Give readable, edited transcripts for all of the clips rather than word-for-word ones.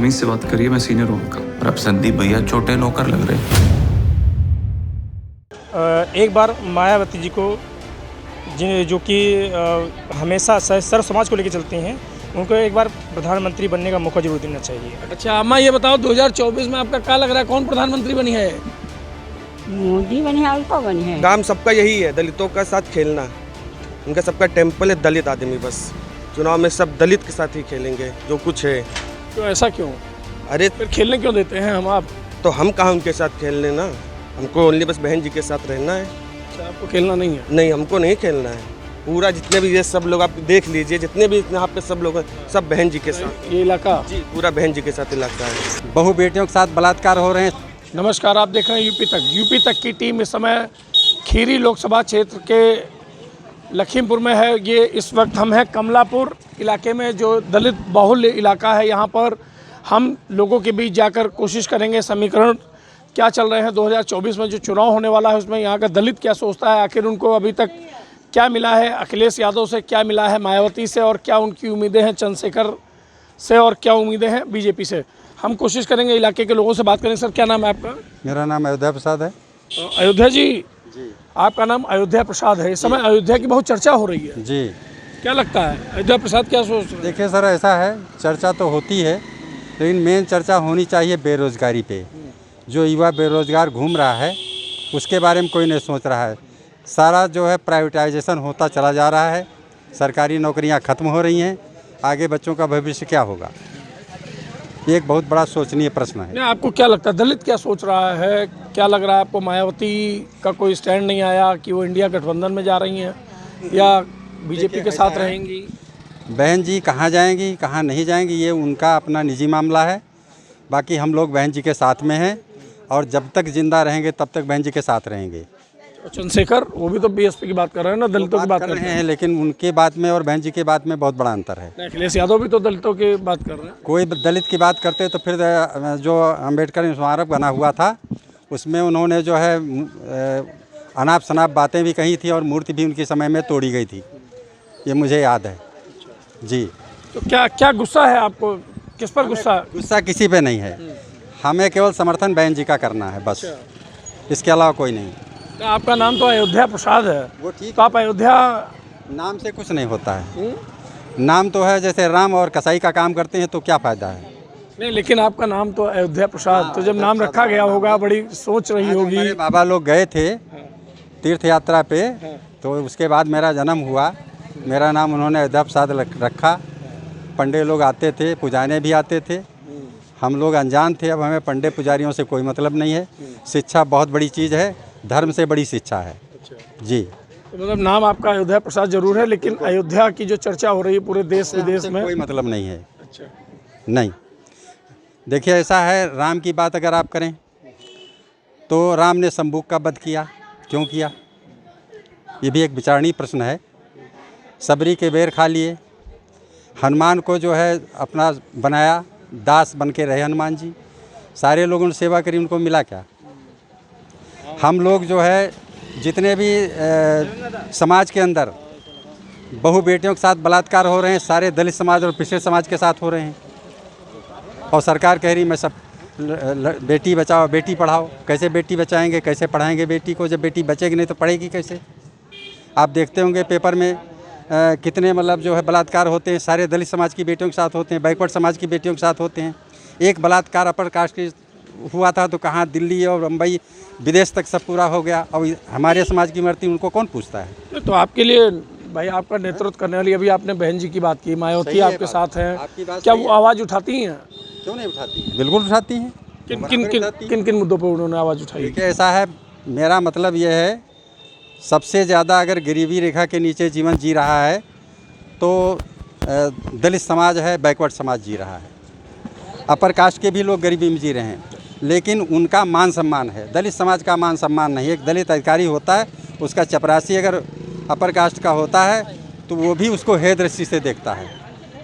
तमीज से बात करिए, मैं सीनियर हूँ आपका। और अब संदीप भैया छोटे नौकर लग रहे हैं। एक बार मायावती जी को जो कि हमेशा सर्व समाज को लेकर चलते हैं, उनको एक बार प्रधानमंत्री बनने का मौका जरूर देना चाहिए। अच्छा अम्मा, ये बताओ 2024 में आपका क्या लग रहा है, कौन प्रधानमंत्री बनी है? मोदी बने हैं, अल्पा बने हैं। काम सबका यही है, दलितों का साथ खेलना। उनका सबका टेम्पल है दलित आदमी, बस चुनाव में सब दलित के साथ ही खेलेंगे जो कुछ है। तो ऐसा क्यों? अरे फिर खेलने क्यों देते हैं हम आप? तो हम कहाँ उनके साथ खेलने ना, हमको ओनली बस बहन जी के साथ रहना है। अच्छा, आपको खेलना नहीं है? नहीं, हमको नहीं खेलना है। पूरा जितने भी ये सब लोग आप देख लीजिए, जितने भी यहाँ पे सब लोग हैं, सब बहन जी के साथ। ये इलाका जी पूरा बहन जी के साथ इलाका है। बहु बेटियों के साथ बलात्कार हो रहे हैं। नमस्कार, आप देख रहे हैं यूपी तक की टीम इस समय खीरी लोकसभा क्षेत्र के लखीमपुर में है। ये इस वक्त हम हैं कमलापुर इलाके में, जो दलित बाहुल्य इलाका है। यहाँ पर हम लोगों के बीच जाकर कोशिश करेंगे समीकरण क्या चल रहे हैं 2024 में जो चुनाव होने वाला है, उसमें यहाँ का दलित क्या सोचता है, आखिर उनको अभी तक क्या मिला है, अखिलेश यादव से क्या मिला है, मायावती से, और क्या उनकी उम्मीदें हैं चंद्रशेखर से, और क्या उम्मीदें हैं बीजेपी से। हम कोशिश करेंगे इलाके के लोगों से बात करें। सर, क्या नाम है आपका? मेरा नाम अयोध्या प्रसाद है। अयोध्या जी, आपका नाम अयोध्या प्रसाद है। इस समय अयोध्या की बहुत चर्चा हो रही है जी। क्या लगता है अयोध्या प्रसाद क्या सोच रहे हैं? देखिए सर, ऐसा है, चर्चा तो होती है, लेकिन मेन चर्चा होनी चाहिए बेरोज़गारी पे। जो युवा बेरोज़गार घूम रहा है उसके बारे में कोई नहीं सोच रहा है। सारा जो है प्राइवेटाइजेशन होता चला जा रहा है, सरकारी नौकरियां ख़त्म हो रही हैं, आगे बच्चों का भविष्य क्या होगा, ये एक बहुत बड़ा सोचनीय प्रश्न है। नहीं, आपको क्या लगता है दलित क्या सोच रहा है? क्या लग रहा है आपको? मायावती का कोई स्टैंड नहीं आया कि वो इंडिया गठबंधन में जा रही हैं या बीजेपी के साथ रहेंगी? बहन जी कहाँ जाएंगी कहाँ नहीं जाएंगी ये उनका अपना निजी मामला है। बाकी हम लोग बहन जी के साथ में हैं और जब तक जिंदा रहेंगे तब तक बहन जी के साथ रहेंगे। चंद्रशेखर वो भी तो बीएसपी की बात कर रहे हैं ना, दलितों की बात कर रहे हैं, लेकिन उनके बात में और बहन जी की बात में बहुत बड़ा अंतर है। अखिलेश यादव भी तो दलितों की बात कर रहे हैं। कोई दलित की बात करते तो फिर जो अम्बेडकर स्मारक बना हुआ था उसमें उन्होंने जो है अनाप शनाप बातें भी कही थी और मूर्ति भी उनके समय में तोड़ी गई थी, ये मुझे याद है जी। तो क्या गुस्सा है आपको? किस पर गुस्सा? गुस्सा किसी पे नहीं है, हमें केवल समर्थन बहन जी का करना है बस, इसके अलावा कोई नहीं। तो आपका नाम तो अयोध्या प्रसाद है, वो ठीक, तो आप अयोध्या नाम से कुछ नहीं होता है। नाम तो है, जैसे राम और कसाई का काम करते हैं तो क्या फ़ायदा है? नहीं, लेकिन आपका नाम तो अयोध्या प्रसाद, तो जब नाम रखा गया होगा बड़ी सोच रही होगी। मेरे बाबा लोग गए थे तीर्थ यात्रा पे, तो उसके बाद मेरा जन्म हुआ, मेरा नाम उन्होंने अयोध्या प्रसाद रखा। पंडे लोग आते थे, पुजारी भी आते थे, हम लोग अनजान थे। अब हमें पंडे पुजारियों से कोई मतलब नहीं है। शिक्षा बहुत बड़ी चीज़ है, धर्म से बड़ी शिक्षा है जी। तो मतलब नाम आपका अयोध्या प्रसाद जरूर है, लेकिन अयोध्या की जो चर्चा हो रही है पूरे देश विदेश में, कोई मतलब नहीं है। अच्छा, नहीं, देखिए ऐसा है, राम की बात अगर आप करें तो राम ने शंभू का वध किया, क्यों किया? ये भी एक विचारणीय प्रश्न है। सबरी के बेर खा लिए, हनुमान को जो है अपना बनाया, दास बन के रहे हनुमान जी, सारे लोगों ने सेवा करी, उनको मिला क्या? हम लोग जो है जितने भी समाज के अंदर बहु बेटियों के साथ बलात्कार हो रहे हैं, सारे दलित समाज और पिछड़े समाज के साथ हो रहे हैं, और सरकार कह रही मैं सब बेटी बचाओ बेटी पढ़ाओ। कैसे बेटी बचाएंगे, कैसे पढ़ाएंगे बेटी को? जब बेटी बचेगी नहीं तो पढ़ेगी कैसे? आप देखते होंगे पेपर में कितने मतलब जो है बलात्कार होते हैं, सारे दलित समाज की बेटियों के साथ होते हैं, बैकवर्ड समाज की बेटियों के साथ होते हैं। एक बलात्कार अपर कास्ट की हुआ था तो कहाँ दिल्ली और मुंबई विदेश तक सब पूरा हो गया, और हमारे समाज की मरती उनको कौन पूछता है? तो आपके लिए भाई आपका नेतृत्व करने वाली, अभी आपने बहन जी की बात की, मायावती आपके साथ हैं, क्या वो आवाज़ उठाती हैं? क्यों नहीं उठाती हैं? बिल्कुल उठाती हैं। किन किन मुद्दों पर उन्होंने आवाज़ उठाई? देखिए ऐसा है, मेरा मतलब ये है, सबसे ज़्यादा अगर गरीबी रेखा के नीचे जीवन जी रहा है तो दलित समाज है, बैकवर्ड समाज जी रहा है। अपर कास्ट के भी लोग गरीबी में जी रहे हैं, लेकिन उनका मान सम्मान है, दलित समाज का मान सम्मान नहीं। एक दलित अधिकारी होता है, उसका चपरासी अगर अपर कास्ट का होता है तो वो भी उसको हे दृष्टि से देखता है,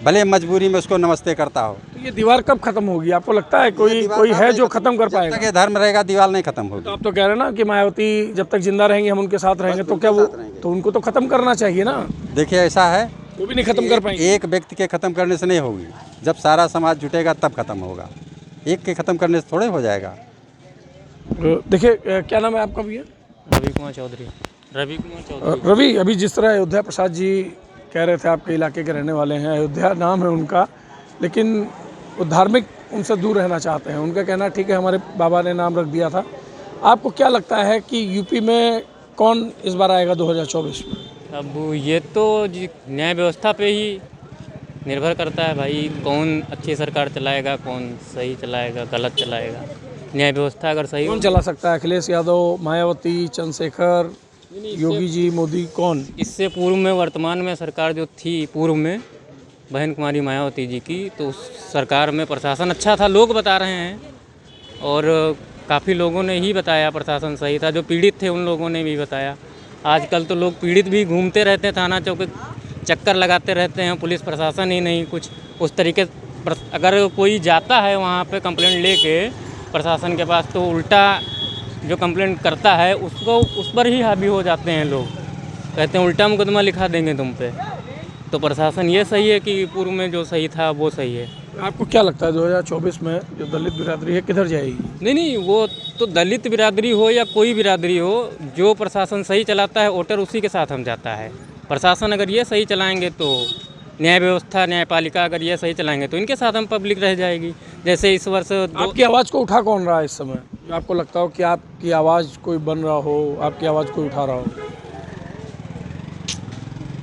भले मजबूरी में उसको नमस्ते करता हो। तो ये दीवार कब खत्म होगी? आपको लगता है कोई है जो खत्म कर पाएगा? जब तक ये धर्म रहेगा दीवार नहीं खत्म होगी। तो आप तो कह रहे हैं ना कि मायावती जब तक जिंदा रहेंगी हम उनके साथ रहेंगे, तो क्या वो तो उनको तो खत्म करना चाहिए ना? देखिए ऐसा है, वो भी नहीं खत्म कर पाएंगे। एक व्यक्ति के ख़त्म करने से नहीं होगी, जब सारा समाज जुटेगा तब खत्म होगा। एक के ख़त्म करने से थोड़े हो जाएगा। देखिए क्या नाम है आपका भैया? रवि कुमार चौधरी। रवि, अभी जिस तरह अयोध्या प्रसाद जी कह रहे थे आपके इलाके के रहने वाले हैं, अयोध्या नाम है उनका, लेकिन वो धार्मिक उनसे दूर रहना चाहते हैं। उनका कहना ठीक है हमारे बाबा ने नाम रख दिया था। आपको क्या लगता है कि यूपी में कौन इस बार आएगा 2024 में? अब ये तो न्याय व्यवस्था पे ही निर्भर करता है भाई, कौन अच्छी सरकार चलाएगा, कौन सही चलाएगा, गलत चलाएगा। न्याय व्यवस्था अगर सही कौन चला सकता है? अखिलेश यादव, मायावती, चंद्रशेखर, योगी जी, मोदी, कौन? इससे पूर्व में वर्तमान में सरकार जो थी पूर्व में बहन कुमारी मायावती जी की, तो उस सरकार में प्रशासन अच्छा था, लोग बता रहे हैं, और काफ़ी लोगों ने ही बताया प्रशासन सही था। जो पीड़ित थे उन लोगों ने भी बताया। आजकल तो लोग पीड़ित भी घूमते रहते हैं, थाना चौक चक्कर लगाते रहते हैं, पुलिस प्रशासन ही नहीं कुछ उस तरीके। अगर कोई जाता है वहाँ पे कंप्लेंट लेके प्रशासन के पास, तो उल्टा जो कंप्लेंट करता है उसको उस पर ही हावी हो जाते हैं लोग, कहते हैं उल्टा मुकदमा लिखा देंगे तुम पे। तो प्रशासन ये सही है कि पूर्व में जो सही था वो सही है। आपको क्या लगता है 2024 में जो दलित बिरादरी है किधर जाएगी? नहीं, वो तो दलित बिरादरी हो या कोई बिरादरी हो, जो प्रशासन सही चलाता है वोटर उसी के साथ हम जाता है। प्रशासन अगर ये सही चलाएंगे तो न्याय व्यवस्था, न्यायपालिका अगर ये सही चलाएंगे तो इनके साथ हम पब्लिक रह जाएगी। जैसे इस वर्ष आपकी आवाज़ को उठा कौन रहा है इस समय? जो आपको लगता हो कि आपकी आवाज़ कोई बन रहा हो, आपकी आवाज़ कोई उठा रहा हो?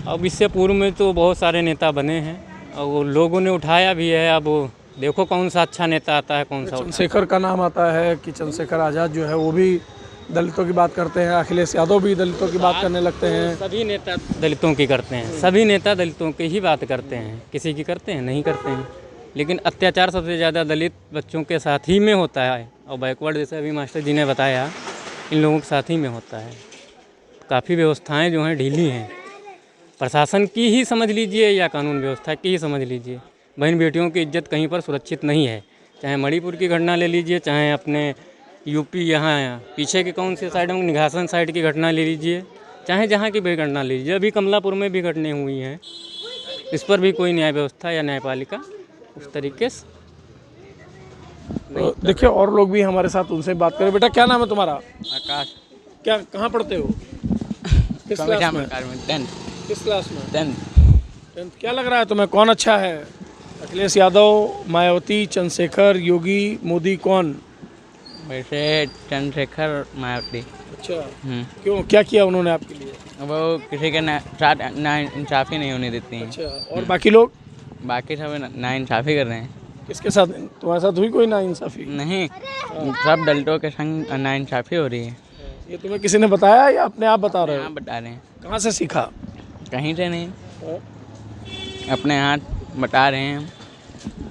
अब इससे पूर्व में तो बहुत सारे नेता बने हैं और वो लोगों ने उठाया भी है। अब देखो कौन सा अच्छा नेता आता है, कौन सा। चंद्रशेखर का नाम आता है कि चंद्रशेखर आज़ाद जो है वो भी दलितों की बात करते हैं, अखिलेश यादव भी दलितों की बात करने लगते हैं। सभी नेता दलितों की करते हैं, सभी नेता दलितों की ही बात करते हैं। किसी की करते हैं? नहीं करते हैं। लेकिन अत्याचार सबसे ज़्यादा दलित बच्चों के साथ ही में होता है, और बैकवर्ड जैसे अभी मास्टर जी ने बताया इन लोगों के साथ ही में होता है। काफ़ी व्यवस्थाएँ जो हैं ढीली हैं, प्रशासन की ही समझ लीजिए या कानून व्यवस्था की ही समझ लीजिए। बहन बेटियों की इज्जत कहीं पर सुरक्षित नहीं है। चाहे मणिपुर की घटना ले लीजिए, चाहे अपने यूपी यहाँ पीछे के कौन से साइड में निघासन साइड की घटना ले लीजिए, चाहे जहाँ की भी घटना ले लीजिए। अभी कमलापुर में भी घटनाएं हुई हैं, इस पर भी कोई न्याय व्यवस्था या न्यायपालिका उस तरीके से तो देखिए और लोग भी हमारे साथ, उनसे बात करें। बेटा क्या नाम है तुम्हारा? आकाश। क्या कहाँ पढ़ते हो? किस क्लास में? 10th। किस क्लास में? 10th। क्या लग रहा है तुम्हें, कौन अच्छा है? अखिलेश यादव, मायावती, चंद्रशेखर, योगी, मोदी, कौन? वैसे चंद्रशेखर मायावती। अच्छा, क्यों, क्या किया उन्होंने आपके लिए? वो किसी के साथ नाइंसाफ़ी नहीं होने देती हैं। अच्छा, और बाकी लोग? बाकी सब नाइंसाफ़ी कर रहे हैं। किसके साथ? तुम्हारे साथ हुई कोई नाइंसाफ़ी? नहीं, सब दलितों के संग नाइंसाफ़ी हो रही है। ये तुम्हें किसी ने बताया या अपने आप बता रहे हो? यहाँ बता रहे हैं। कहाँ से सीखा? कहीं से नहीं, अपने हाथ बता रहे हैं।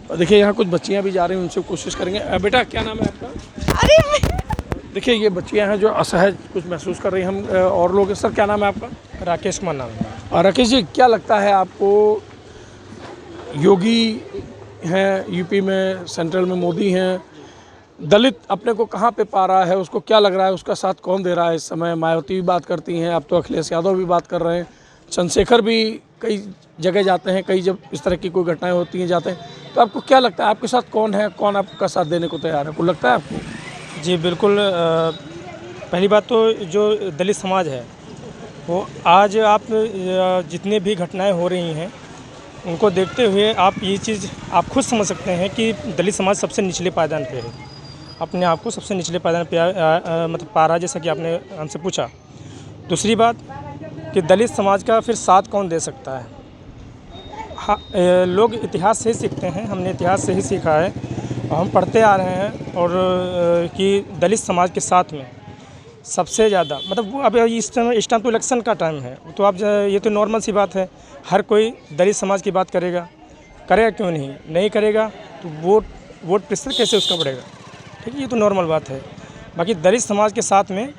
और देखिए यहाँ कुछ बच्चियाँ भी जा रही हैं, उनसे कोशिश करेंगे। बेटा क्या नाम है आपका? देखिए ये बच्चियाँ हैं जो असहज कुछ महसूस कर रही हैं। हम और लोग। सर क्या नाम है आपका? राकेश कुमार नाम है। और राकेश जी क्या लगता है आपको, योगी हैं यूपी में, सेंट्रल में मोदी हैं, दलित अपने को कहाँ पे पा रहा है, उसको क्या लग रहा है, उसका साथ कौन दे रहा है इस समय? मायावती भी बात करती हैं, अब तो अखिलेश यादव भी बात कर रहे हैं, चंद्रशेखर भी कई जगह जाते हैं, कई जब इस तरह की कोई घटनाएं होती हैं जाते हैं। तो आपको क्या लगता है आपके साथ कौन है, कौन आपका साथ देने को तैयार है? को लगता है आपको? जी बिल्कुल। पहली बात तो जो दलित समाज है वो आज आप जितने भी घटनाएं हो रही हैं उनको देखते हुए आप ये चीज़ आप खुद समझ सकते हैं कि दलित समाज सबसे निचले पायदान पे है, अपने आप को सबसे निचले पायदान पे मतलब पा रहा है, जैसा कि आपने हमसे पूछा। दूसरी बात कि दलित समाज का फिर साथ कौन दे सकता है? हाँ, लोग इतिहास से ही सीखते हैं, हमने इतिहास से ही सीखा है और हम पढ़ते आ रहे हैं, और कि दलित समाज के साथ में सबसे ज़्यादा मतलब वो अब इस टाइम तो इलेक्शन का टाइम है, तो आप ये तो नॉर्मल सी बात है, हर कोई दलित समाज की बात करेगा क्यों नहीं करेगा, तो वोट प्रेशर कैसे उसका बढ़ेगा? ठीक है, ये तो नॉर्मल बात है। बाकी दलित समाज के साथ में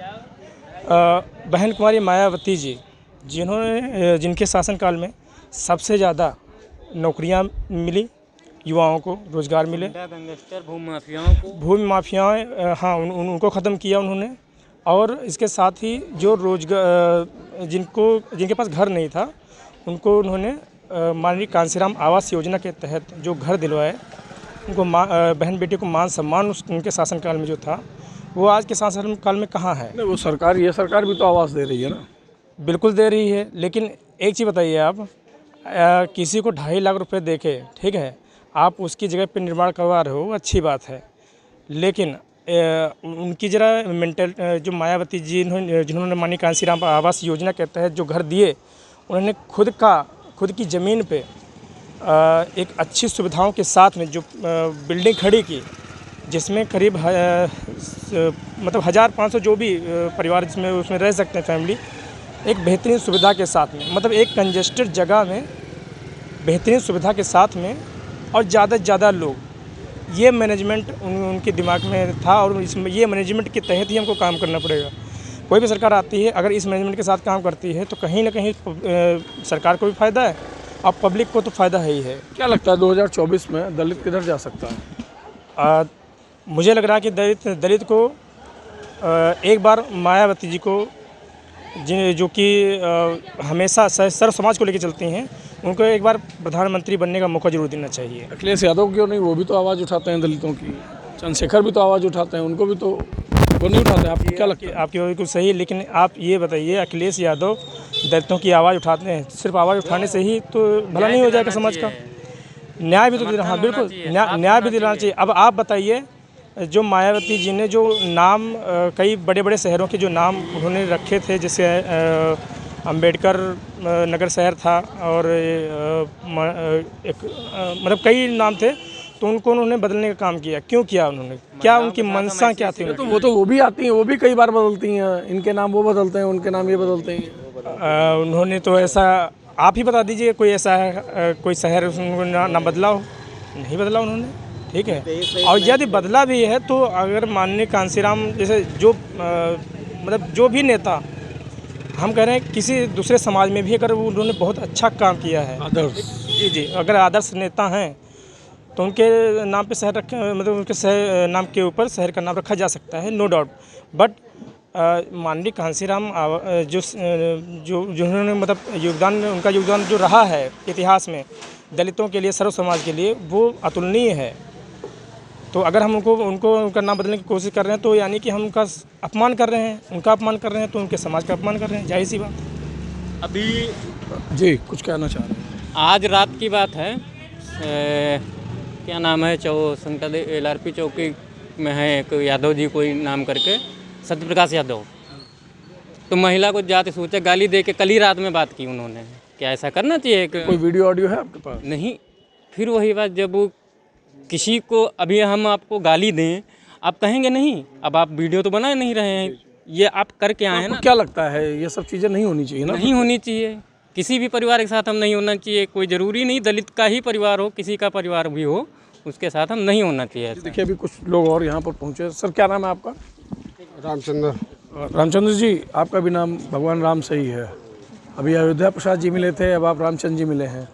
बहन कुमारी मायावती जी जिनके शासनकाल में सबसे ज़्यादा नौकरियां मिली, युवाओं को रोज़गार मिले, भूमि माफियाओं हाँ उनको ख़त्म किया उन्होंने, और इसके साथ ही जो रोजगार जिनके पास घर नहीं था उनको उन्होंने माननीय कांसीराम आवास योजना के तहत जो घर दिलवाए, उनको बहन बेटी को मान सम्मान उनके शासनकाल में जो था, वो आज के शासनकाल में कहाँ है? नहीं, वो सरकार, ये सरकार भी तो आवास दे रही है ना। बिल्कुल दे रही है, लेकिन एक चीज़ बताइए आप, किसी को 2.5 लाख रुपए देके, ठीक है, आप उसकी जगह पे निर्माण करवा रहे हो, अच्छी बात है, लेकिन उनकी ज़रा मेंटल जो मायावती जी जिन्होंने माननीय कांसीराम आवास योजना के तहत जो घर दिए, उन्होंने खुद की ज़मीन पे एक अच्छी सुविधाओं के साथ में जो बिल्डिंग खड़ी की, जिसमें करीब मतलब 1500 जो भी परिवार जिसमें उसमें रह सकते हैं फैमिली, एक बेहतरीन सुविधा के साथ में, मतलब एक कंजेस्टेड जगह में बेहतरीन सुविधा के साथ में और ज़्यादा से ज़्यादा लोग, ये मैनेजमेंट उनके दिमाग में था और इसमें ये मैनेजमेंट के तहत ही हमको काम करना पड़ेगा। कोई भी सरकार आती है अगर इस मैनेजमेंट के साथ काम करती है तो कहीं ना कहीं सरकार को भी फ़ायदा है और पब्लिक को तो फ़ायदा है ही है। क्या लगता है 2024 में दलित किधर जा सकता है? मुझे लग रहा है कि दलित को एक बार मायावती जी को जो कि हमेशा सर्व समाज को लेकर चलती हैं, उनको एक बार प्रधानमंत्री बनने का मौका जरूर देना चाहिए। अखिलेश यादव क्यों नहीं? वो भी तो आवाज़ उठाते हैं दलितों की। चंद्रशेखर भी तो आवाज़ उठाते हैं, उनको भी तो वो नहीं उठाते। आपको क्या लगता है? आपकी बिल्कुल सही, लेकिन आप ये बताइए, अखिलेश यादव दलितों की आवाज़ उठाते हैं, सिर्फ आवाज़ उठाने से ही तो भला नहीं हो जाएगा समाज का? न्याय भी तो दिलाना, हाँ बिल्कुल न्याय भी दिलाना चाहिए। अब आप बताइए, जो मायावती जी ने जो नाम कई बड़े बड़े शहरों के जो नाम उन्होंने रखे थे, जैसे अंबेडकर नगर शहर था और एक मतलब कई नाम थे, तो उनको उन्होंने बदलने का काम किया। क्यों किया उन्होंने? क्या उनकी मंशा क्या थी? तो वो भी आती हैं, वो भी कई बार बदलती हैं, इनके नाम वो बदलते हैं, उनके नाम ये बदलते हैं। उन्होंने तो ऐसा, आप ही बता दीजिए कोई ऐसा है कोई शहर ना बदला हो? नहीं बदला उन्होंने, ठीक है। और यदि बदला भी है तो अगर माननीय कांसीराम जैसे जो मतलब जो भी नेता, हम कह रहे हैं किसी दूसरे समाज में भी अगर उन्होंने बहुत अच्छा काम किया है, आदर्श, जी, अगर आदर्श नेता हैं तो उनके नाम पे शहर रखे, मतलब उनके शहर नाम के ऊपर शहर का नाम रखा जा सकता है, नो डाउट। बट माननीय कांसीराम जिन्होंने मतलब उनका योगदान जो रहा है इतिहास में दलितों के लिए, सर्व समाज के लिए, वो अतुलनीय है। तो अगर हम उनका नाम बदलने की कोशिश कर रहे हैं तो यानी कि हम उनका अपमान कर रहे हैं, उनका अपमान कर रहे हैं, तो उनके समाज का अपमान कर रहे हैं, जाहिर सी बात। अभी जी कुछ कहना चाह रहे हैं? आज रात की बात है, क्या नाम है, संकट LRP चौकी में है एक यादव जी कोई नाम करके, सत्यप्रकाश यादव, तो महिला को जाति सूचक गाली दे के कल ही रात में बात की उन्होंने। क्या ऐसा करना चाहिए? कोई वीडियो ऑडियो है आपके पास? नहीं। फिर वही बात, जब वो किसी को, अभी हम आपको गाली दें, आप कहेंगे नहीं, अब आप वीडियो तो बना नहीं रहे हैं, ये आप करके आए हैं ना। क्या लगता है ये सब चीज़ें नहीं होनी चाहिए ना? नहीं होनी चाहिए, किसी भी परिवार के साथ हम नहीं होना चाहिए। कोई ज़रूरी नहीं दलित का ही परिवार हो, किसी का परिवार भी हो, उसके साथ हम नहीं होना चाहिए। देखिए अभी कुछ लोग और यहाँ पर पहुँचे। सर क्या नाम है आपका? रामचंद्र जी, आपका भी नाम भगवान राम से ही है। अभी अयोध्या प्रसाद जी मिले थे, अब आप रामचंद्र जी मिले हैं।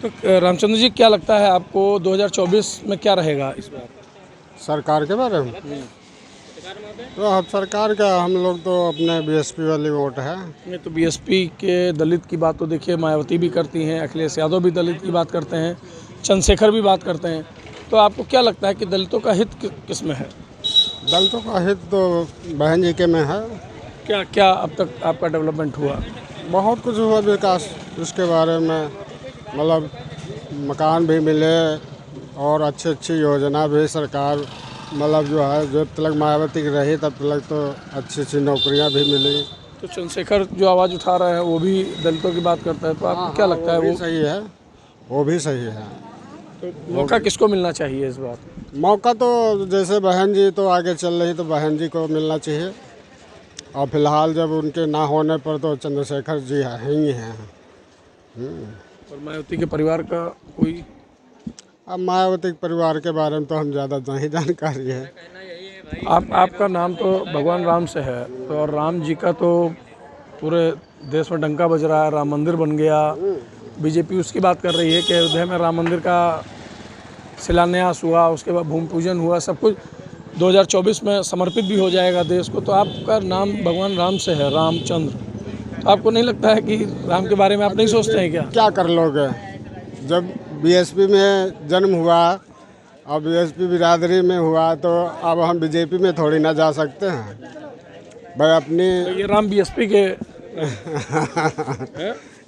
तो रामचंद्र जी क्या लगता है आपको 2024 में क्या रहेगा इस बार सरकार के बारे में? तो अब सरकार का हम लोग तो अपने BSP वाली वोट है। नहीं तो BSP के दलित की बात तो देखिए मायावती भी करती हैं, अखिलेश यादव भी दलित की बात करते हैं, चंद्रशेखर भी बात करते हैं। तो आपको क्या लगता है कि दलितों का हित किस में है? दलितों का हित तो बहन जी के में है। क्या क्या अब तक आपका डेवलपमेंट हुआ? बहुत कुछ हुआ विकास, उसके बारे में मतलब मकान भी मिले और अच्छी अच्छी योजना भी सरकार मतलब जो है, जब तक मायावती की रही तब तक तो अच्छी अच्छी नौकरियां भी मिली। तो चंद्रशेखर जो आवाज़ उठा रहा है वो भी दलितों की बात करता है, तो आपको क्या लगता है? वो सही है, वो भी सही है। तो मौका किसको मिलना चाहिए इस बार? मौका तो जैसे बहन जी तो आगे चल रही, तो बहन जी को मिलना चाहिए, और फिलहाल जब उनके ना होने पर तो चंद्रशेखर जी ही हैं। और मायावती के परिवार का कोई? अब मायावती के परिवार के बारे में तो हम ज़्यादा नहीं जानकारी है। आपका नाम तो भगवान राम से है, तो और राम जी का तो पूरे देश में डंका बज रहा है, राम मंदिर बन गया। बीजेपी उसकी बात कर रही है कि अयोध्या में राम मंदिर का शिलान्यास हुआ, उसके बाद भूमि पूजन हुआ, सब कुछ 2024 में समर्पित भी हो जाएगा देश को। तो आपका नाम भगवान राम से है, रामचंद्र, तो आपको नहीं लगता है कि राम के बारे में आप नहीं सोचते हैं क्या? क्या कर लोगे? जब बीएसपी में जन्म हुआ और बीएसपी बिरादरी में हुआ तो अब हम बीजेपी में थोड़ी ना जा सकते हैं भाई अपनी। तो ये राम बीएसपी के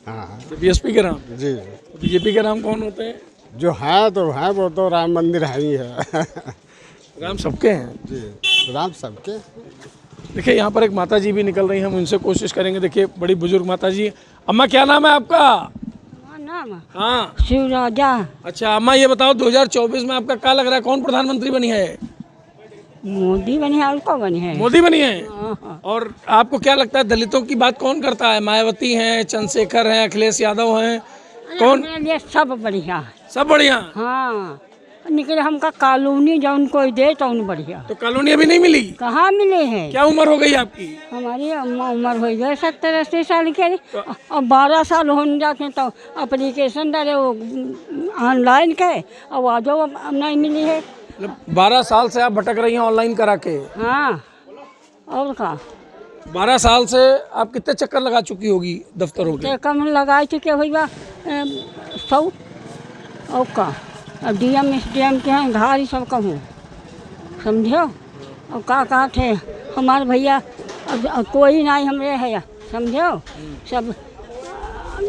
हाँ बीएसपी के राम, जी। बीजेपी के राम कौन होते हैं? जो हैं तो हैं, वो तो राम मंदिर है ही है। राम सबके हैं जी, राम सबके। देखिए यहाँ पर एक माता जी भी निकल रही हैं, हम उनसे कोशिश करेंगे। देखिए बड़ी बुजुर्ग माता जी। अम्मा क्या नाम है आपका? नाम हाँ शिवराजा। अच्छा अम्मा ये बताओ 2024 में आपका क्या लग रहा है, कौन प्रधानमंत्री बनी है? मोदी बनी है और कौन बनी है? मोदी बनी है। हाँ। और आपको क्या लगता है दलितों की बात कौन करता है? मायावती हैं, चंद्रशेखर हैं, अखिलेश यादव हैं, कौन? हमारे लिए सब बढ़िया है। सब बढ़िया। हाँ निकले हमका कॉलोनी जौन कोई दे तो उन बढ़िया। तो कॉलोनी अभी नहीं मिली? कहाँ मिले हैं? क्या उम्र हो गई आपकी? हमारी उम्र हो गई 70-80 साल के। और 12 साल होने जाते तो एप्लीकेशन डाले वो ऑनलाइन के, और आज नहीं मिली है। 12 साल से आप भटक रही हैं ऑनलाइन करा के? हाँ और का 12 साल से आप कितने चक्कर लगा चुकी होगी दफ्तरों के? कम लगा चुके हुई 100 और का। और डीएम एसडीएम के हैं घर ही सब कहूँ, समझो। और का थे हमारे भैया अब कोई नहीं हमरे है, समझो। सब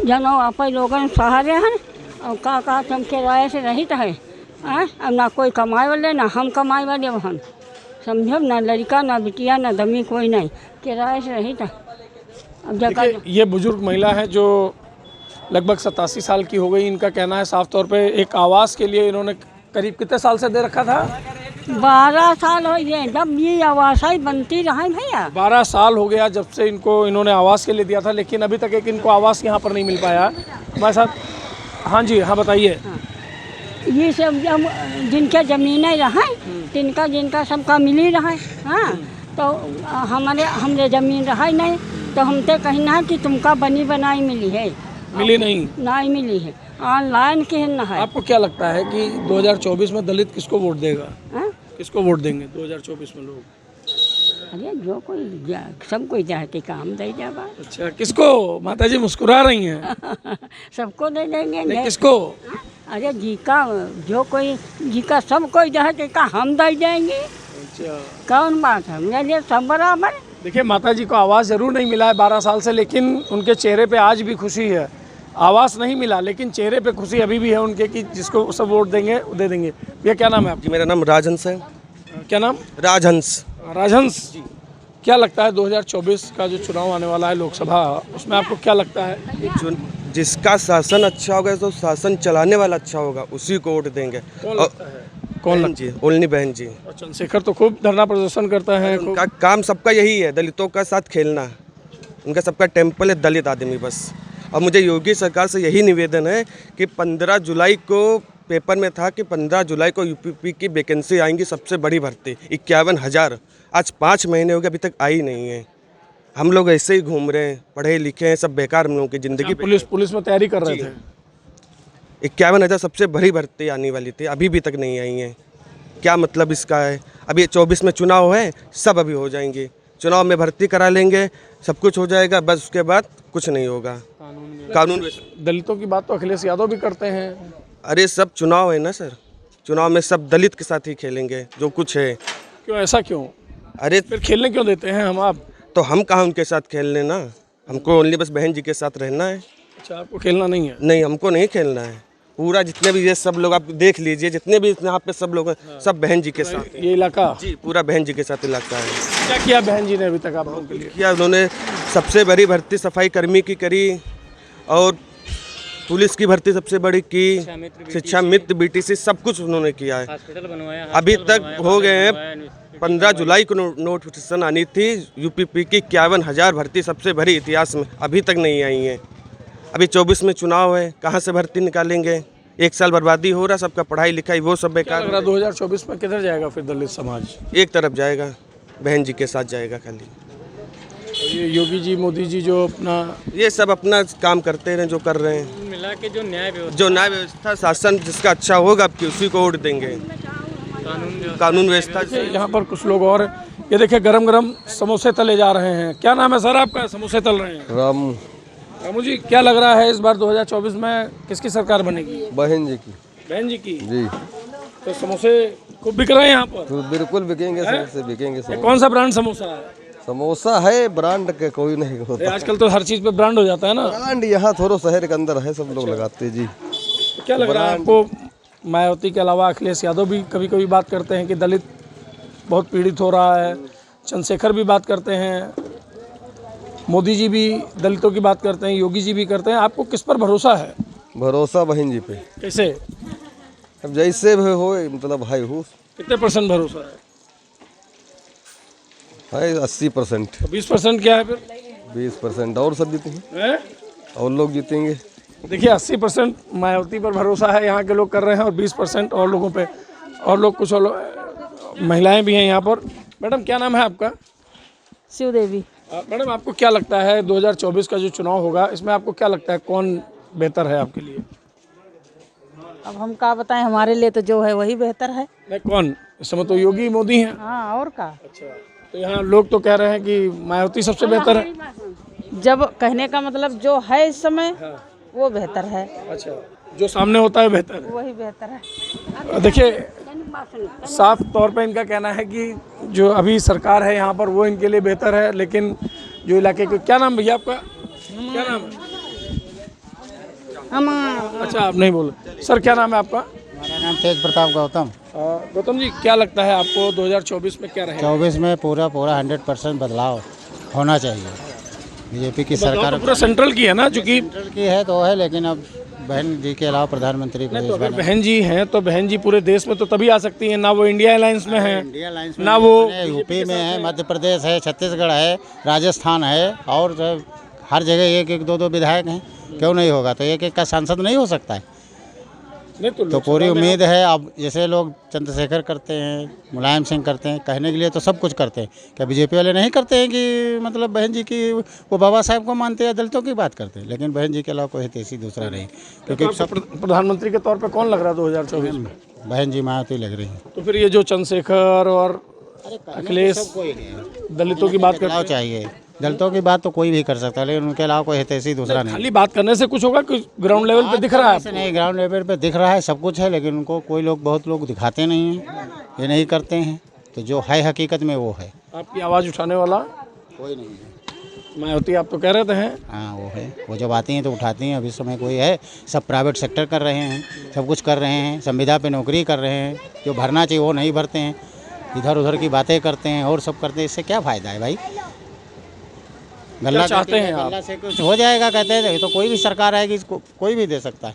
जनो आप लोगों सहारे हैं। और का हम किराए से रहित है। अब ना कोई कमाए वाले ना हम कमाए वाले वहन, समझो। ना लड़का ना बिटिया ना दमी कोई नहीं, किराए से रहित है। अब जगह ये बुजुर्ग महिला है जो लगभग 87 साल की हो गई। इनका कहना है साफ तौर पे एक आवास के लिए इन्होंने करीब कितने साल से दे रखा था? 12 साल हो गए जब ये आवास ही बनती रहे भैया। 12 साल हो गया जब से इन्होंने आवास के लिए दिया था, लेकिन अभी तक एक इनको आवास यहाँ पर नहीं मिल पाया हमारे साथ। हाँ जी हाँ बताइए। ये सब जिनके ज़मीनें रहें जिनका सबका मिली रहे। हाँ तो हमरे ज़मीन रहा नहीं, तो हमसे कहना है कि तुमका बनी बनाई मिली है। मिली नहीं मिली है, ऑनलाइन के न है। आपको क्या लगता है कि 2024 में दलित किसको वोट देगा? किसको वोट देंगे 2024 में लोग? अरे जो कोई सब कोई जाके काम दे जाएगा। अच्छा किसको? माताजी मुस्कुरा रही हैं। सबको दे देंगे। नहीं किसको? अरे जी का जो कोई जी का सब कोई जाके का हम दे देंगे। अच्छा कौन बात है, मेरे लिए सब बराबर। देखिए माताजी को आवास जरूर नहीं मिला है 12 साल से, लेकिन उनके चेहरे पे आज भी खुशी है। आवास नहीं मिला लेकिन चेहरे पे खुशी अभी भी है उनके कि जिसको सब वोट देंगे दे देंगे। भैया क्या नाम है आपकी? मेरा नाम राजहंस है। क्या नाम? राजहंस। राजहंस जी। क्या लगता है 2024 का जो चुनाव आने वाला है लोकसभा, उसमें आपको क्या लगता है? जिसका शासन अच्छा होगा तो शासन चलाने वाला अच्छा होगा, उसी को वोट देंगे। कौन लगता है? कौन बहन जी, ओलनी बहन जी। और चंद्रशेखर तो खूब धरना प्रदर्शन करता है। उनका काम सबका यही है, दलितों का साथ खेलना। उनका सबका टेम्पल है दलित आदमी बस। और मुझे योगी सरकार से यही निवेदन है कि 15 जुलाई को पेपर में था कि 15 जुलाई को यूपी की वैकेंसी आएंगी, सबसे बड़ी भर्ती 51,000। आज 5 महीने हो गए अभी तक आई नहीं है। हम लोग ऐसे ही घूम रहे हैं, पढ़े लिखे हैं, सब बेकार हम लोगों की ज़िंदगी। पुलिस में तैयारी कर रहे थे। 51,000 सबसे बड़ी भर्ती आने वाली थी, अभी भी तक नहीं आई हैं। क्या मतलब इसका है? अभी 24 में चुनाव है, सब अभी हो जाएंगे। चुनाव में भर्ती करा लेंगे, सब कुछ हो जाएगा, बस उसके बाद कुछ नहीं होगा। कानून दलितों की बात तो अखिलेश यादव भी करते हैं। अरे सब चुनाव है ना सर, चुनाव में सब दलित के साथ ही खेलेंगे जो कुछ है। क्यों ऐसा क्यों? अरे फिर खेलने क्यों देते हैं हम? आप तो हम कहाँ उनके साथ खेल लेना, हमको ओनली बस बहन जी के साथ रहना है। अच्छा आपको खेलना नहीं है? नहीं हमको नहीं खेलना है। पूरा जितने भी ये सब लोग आप देख लीजिए, जितने भी यहाँ पे सब लोग हैं सब बहन जी के साथ। ये इलाका जी पूरा बहन जी के साथ इलाका है। क्या किया बहन जी ने अभी तक आप लोगों के लिए? किया उन्होंने, सबसे बड़ी भर्ती सफाई कर्मी की करी, और पुलिस की भर्ती सबसे बड़ी की, शिक्षा मित्र BTC सब कुछ उन्होंने किया है। हॉस्पिटल बनवाया, अभी तक हो गए हैं 15 जुलाई को नोटिफिकेशन आनी थी यूपी की 51,000 भर्ती सबसे बड़ी इतिहास में, अभी तक नहीं आई है। अभी 24 में चुनाव है, कहाँ से भर्ती निकालेंगे? 1 साल बर्बादी हो रहा, सबका पढ़ाई लिखाई वो सब बेकार। 2024 में किधर जाएगा फिर दलित समाज? एक तरफ जाएगा, बहन जी के साथ जाएगा खाली। ये योगी जी मोदी जी जो अपना ये सब अपना काम करते हैं जो कर रहे हैं, मिला के जो न्याय व्यवस्था शासन जिसका अच्छा होगा अब उसी को वोट देंगे। कानून व्यवस्था यहाँ पर कुछ लोग और ये देखिए गरम गरम समोसे तले जा रहे हैं। क्या नाम है सर आपका? समोसे तल रहे हैं। रामू। रामू जी, क्या लग रहा है इस बार 2024 में किसकी सरकार बनेगी? बहन जी की। बहन जी की? जी। तो समोसे खूब बिक रहे हैं यहाँ पर? तो बिल्कुल बिकेंगे, समोसे बिकेंगे। ये कौन सा ब्रांड समोसा है? समोसा है ब्रांड के कोई नहीं होता। आजकल तो हर चीज़ पे ब्रांड हो जाता है ना। ब्रांड यहाँ थोड़ा शहर के अंदर है, सब लोग लगाते हैं जी। तो क्या लग रहा है आपको, मायावती के अलावा अखिलेश यादव भी कभी कभी बात करते हैं कि दलित बहुत पीड़ित हो रहा है, चंद्रशेखर भी बात करते हैं, मोदी जी भी दलितों की बात करते हैं, योगी जी भी करते हैं, आपको किस पर भरोसा है? भरोसा बहन जी पे। कैसे? अब जैसे भी हो, मतलब भाई हो। कितने % भरोसा है? 80%। 20% क्या है फिर? 20% और सब जीतेंगे, और लोग जीतेंगे। देखिए 80% मायावती पर भरोसा है, यहाँ के लोग कर रहे हैं, और 20% और लोगों पे, और लोग कुछ और महिलाएं भी हैं यहाँ पर। मैडम क्या नाम है आपका? शिव देवी। मैडम आपको क्या लगता है 2024 का जो चुनाव होगा, इसमें आपको क्या लगता है कौन बेहतर है आपके लिए? अब हम क्या बताएं, हमारे लिए तो जो है वही बेहतर है। नहीं, कौन? इस समय तो योगी मोदी हैं। हाँ, और का। अच्छा, तो यहाँ लोग तो कह रहे हैं कि मायावती सबसे बेहतर है। जब कहने का मतलब जो है इस समय वो बेहतर है। अच्छा, जो सामने होता है बेहतर है, वही बेहतर है। देखिए साफ तौर पे इनका कहना है कि जो अभी सरकार है यहाँ पर वो इनके लिए बेहतर है, लेकिन जो इलाके के, क्या नाम भैया आपका? क्या नाम है? अच्छा, आप नहीं बोले। सर क्या नाम है आपका? मेरा नाम तेज प्रताप गौतम। गौतम जी, क्या लगता है आपको 2024 में क्या रहेगा? 24 में पूरा 100% बदलाव होना चाहिए। बीजेपी की सरकार तो पूरा सेंट्रल की है ना, चूंकि सेंट्रल की है तो है, लेकिन अब बहन जी के अलावा प्रधानमंत्री को तो अगर बहन जी हैं तो बहन जी पूरे देश में तो तभी आ सकती हैं ना, वो इंडिया अलायंस में है, इंडिया अलायंस ना वो यूपी में है, मध्य प्रदेश है, छत्तीसगढ़ है, राजस्थान है, और हर जगह एक एक दो दो विधायक हैं। क्यों नहीं होगा? तो एक एक का सांसद नहीं हो सकता है? नहीं तो पूरी उम्मीद है। अब जैसे लोग चंद्रशेखर करते हैं, मुलायम सिंह करते हैं, कहने के लिए तो सब कुछ करते हैं। क्या बीजेपी वाले नहीं करते हैं कि मतलब बहन जी की, वो बाबा साहब को मानते हैं, दलितों की बात करते हैं, लेकिन बहन जी के अलावा कोई हितैषी दूसरा नहीं। क्योंकि सब प्रधानमंत्री के तौर पे कौन लग रहा है 2024 में? बहन जी मायावती लग रही है। तो फिर ये जो चंद्रशेखर और अखिलेश दलितों की बात करते चाहिए, दलितों की बात तो कोई भी कर सकता है, लेकिन उनके अलावा कोई हितैषी दूसरा नहीं। खाली बात करने से कुछ होगा? कुछ ग्राउंड लेवल पे दिख रहा है? नहीं, ग्राउंड लेवल पे दिख रहा है, सब कुछ है, लेकिन उनको कोई लोग, बहुत लोग दिखाते नहीं हैं, ये नहीं करते हैं। तो जो है हकीकत में वो है। आपकी आवाज़ उठाने वाला कोई नहीं है। मायावती आप तो कह रहे थे हैं। हाँ, वो है, वो जब आती हैं तो उठाती हैं। अभी समय कोई है, सब प्राइवेट सेक्टर कर रहे हैं, सब कुछ कर रहे हैं, संविदा पे नौकरी कर रहे हैं, जो भरना चाहिए वो नहीं भरते हैं, इधर उधर की बातें करते हैं और सब करते हैं। इससे क्या फ़ायदा है भाई? गल्ला चाहते हैं आप? गल्ला से कुछ हो जाएगा कहते हैं, तो कोई भी सरकार आएगी, कोई भी दे सकता है।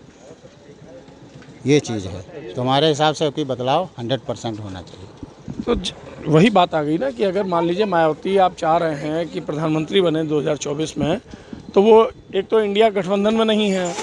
ये चीज़ है, तो हमारे हिसाब से कि बदलाव 100% होना चाहिए। तो वही बात आ गई ना कि अगर मान लीजिए मायावती आप चाह रहे हैं कि प्रधानमंत्री बने 2024 में, तो वो एक तो इंडिया गठबंधन में नहीं है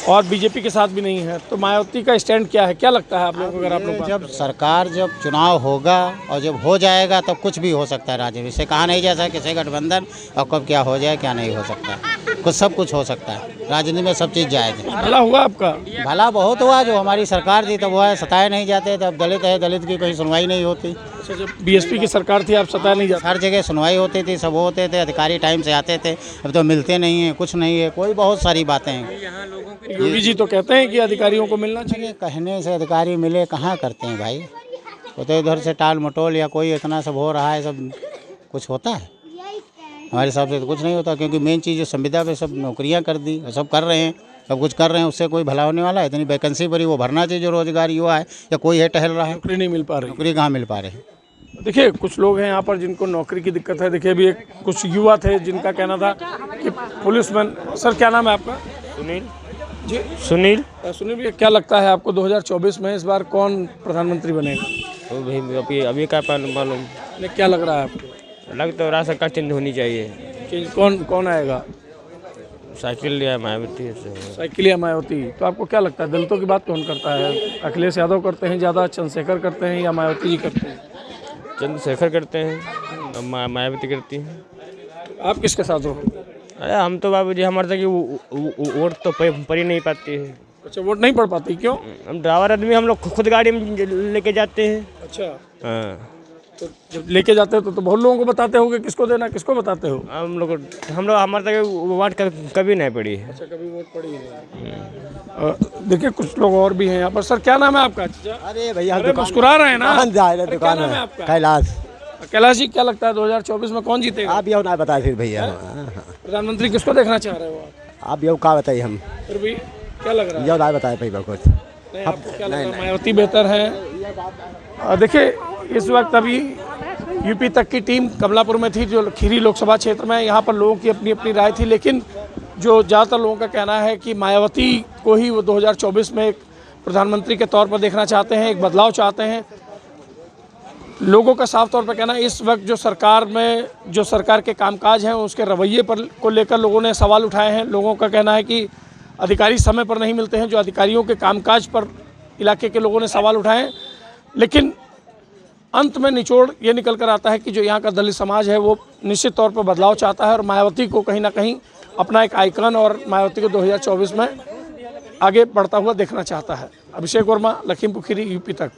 और बीजेपी के साथ भी नहीं है, तो मायावती का स्टैंड क्या है? क्या लगता है आप लोगों को? अगर आप लोग जब सरकार, जब चुनाव होगा और जब हो जाएगा तब कुछ भी हो सकता है राजनीति से, कहा नहीं जा सकता किसी गठबंधन और कब क्या हो जाए क्या नहीं हो सकता है। कुछ सब कुछ हो सकता है राजनीति में, सब चीज़ जाएगी। भला हुआ आपका? भला बहुत हुआ, जो हमारी सरकार थी तब वो है सताए नहीं जाते, तब दलित है, दलित की कहीं सुनवाई नहीं होती। अच्छा, जब बीएसपी की सरकार थी आप सताए नहीं जाते? हर जगह सुनवाई होती थी, सब होते थे, अधिकारी टाइम से आते थे। अब तो मिलते नहीं हैं, कुछ नहीं है, कोई बहुत सारी बातें हैं। योगी जी तो कहते हैं कि अधिकारियों को मिलना चाहिए। कहने से अधिकारी मिले कहाँ करते हैं भाई? वो तो इधर से टाल मटोल या कोई इतना सब हो रहा है, सब कुछ होता है? हमारे हिसाब से तो कुछ नहीं होता, क्योंकि मेन चीज़ संविदा पे सब नौकरियां कर दी, सब कर रहे हैं, सब कुछ कर रहे हैं, उससे कोई भला होने वाला है? इतनी वैकेंसी भरी, वो भरना चाहिए जो रोजगार युवा है, या कोई है टहल रहा है? नौकरी नहीं मिल पा रही। नौकरी कहाँ मिल पा रही? देखिए कुछ लोग हैं यहाँ पर जिनको नौकरी की दिक्कत है। देखिए अभी एक कुछ युवा थे जिनका कहना था कि पुलिसमैन। सर क्या नाम है आपका? सुनील जी। सुनील सुनील भैया, क्या लगता है आपको 2024 में इस बार कौन प्रधानमंत्री बनेगा? तो भाई अभी क्या मालूम, क्या लग रहा है आपको? लग तो रहा सरकार चेंज होनी चाहिए। चेंज कौन आएगा? साइकिल या मायावती से। साइकिल या मायावती। तो आपको क्या लगता है दलितों की बात कौन करता है? अखिलेश यादव करते हैं ज़्यादा, चंद्रशेखर करते हैं, या मायावती जी करते हैं? चंद्रशेखर करते हैं, मायावती करती हैं। आप किसके साथ हो? अरे हम तो बाबू जी, हमारे तक वोट तो पड़ ही नहीं पाती है। अच्छा, वोट नहीं पड़ पाती, क्यों? हम ड्राइवर आदमी, हम लोग खुद गाड़ी में लेके जाते हैं। अच्छा। हाँ, तो जब लेके जाते हो तो बहुत लोगों को बताते होगे किसको देना, किसको बताते हो? हम लोग हमारे तक वोट कभी नहीं पड़ी है। अच्छा, कभी वोट पड़ी ही नहीं। देखिए कुछ लोग और भी हैं यहाँ पर। सर क्या नाम है आपका? अरे भैया अरे मुस्कुरा रहे हैं ना। दुकान क्या नाम है आपका? कैलाश। कैलाश जी, क्या लगता है 2024 में कौन जीतेगा? आप ये ना बताए फिर भैया। प्रधानमंत्री किसको देखना चाह रहे हो आप ये का बताइए हम फिर भी क्या लग रहा है? ये ना बताए भैया कुछ नहीं, आपको क्या लग रहा है? मायावती बेहतर है? देखिए इस वक्त अभी यूपी तक की टीम कमलापुर में थी, जो खीरी लोकसभा क्षेत्र में। यहाँ पर लोगों की अपनी अपनी राय थी, लेकिन जो ज़्यादातर लोगों का कहना है कि मायावती को ही वो 2024 में एक प्रधानमंत्री के तौर पर देखना चाहते हैं, एक बदलाव चाहते हैं। लोगों का साफ तौर पर कहना है इस वक्त जो सरकार में जो सरकार के कामकाज हैं उसके रवैये पर को लेकर लोगों ने सवाल उठाए हैं। लोगों का कहना है कि अधिकारी समय पर नहीं मिलते हैं, जो अधिकारियों के कामकाज पर इलाके के लोगों ने सवाल उठाए हैं। लेकिन अंत में निचोड़ ये निकल कर आता है कि जो यहाँ का दलित समाज है वो निश्चित तौर पर बदलाव चाहता है और मायावती को कहीं ना कहीं अपना एक आइकन और मायावती को 2024 में आगे बढ़ता हुआ देखना चाहता है। अभिषेक वर्मा, लखीमपुर खीरी, यूपी तक।